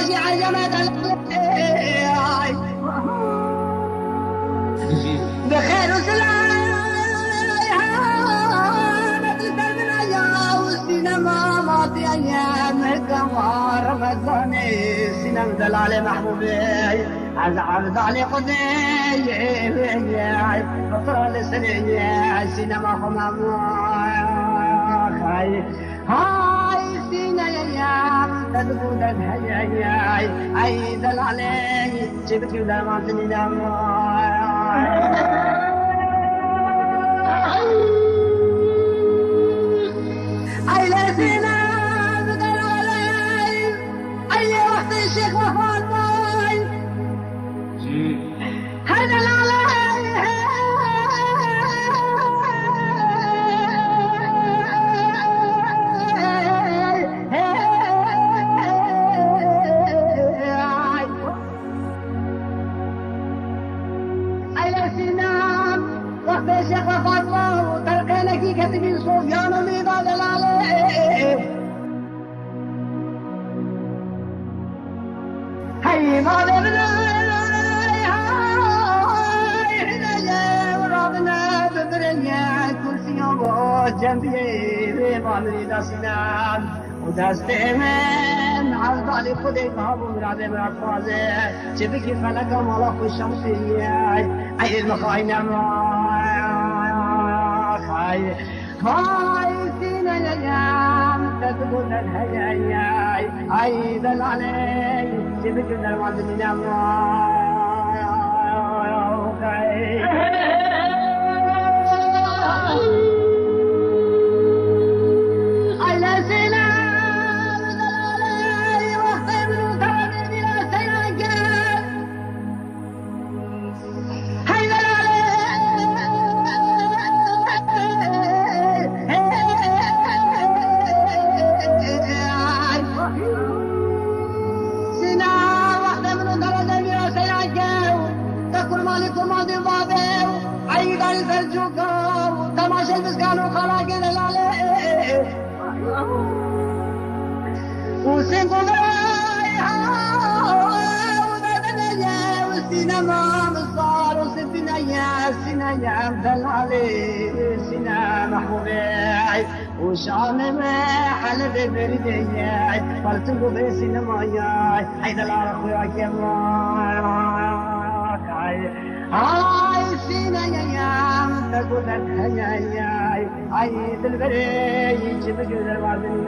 وشي عجمت بخير وسلام السينما ماضي ايام كوار رمضاني سينما دلال محبوبي عز علي قدي بطر لسني سينما خمام هاي سينا يا تدخل الهياي اي دلالي جبت ولا ما تنام اي لسنا بدل علي اي وقت الشيخ وفات باي هذا العلي اي لسنا وقت الشيخ وفات باي تلقينك كتبين صوفيان وميضا دلالي هاي ما ببنا هاي حنايا ورابنا ببرنيا كرسي يوم جنبي ما نريد أسنان ودستي من عالضالي خدي بابو مرابي مراد فازي جبكي فلك ملك الشمسية أي المخاينة هاي هاي سينا يا تدخل الهياي أي دلالي جبت الدرمان دنيا على سلام دلالي وقت من ترى بلا سياجات هاي دلالي ماضي بابي اي قال سلجوكا تماشى المسكان وخلاق الهلالي وسنقول ودنيا والسينما مصار وسفنيا السينيا مدلالي سينا محبوبي وشان محل ببردي فلتقوا بسينما ياي هيدا العرق ويا كمان هاي سينا يا تقول الهياي هاي بالبري جبت الوردن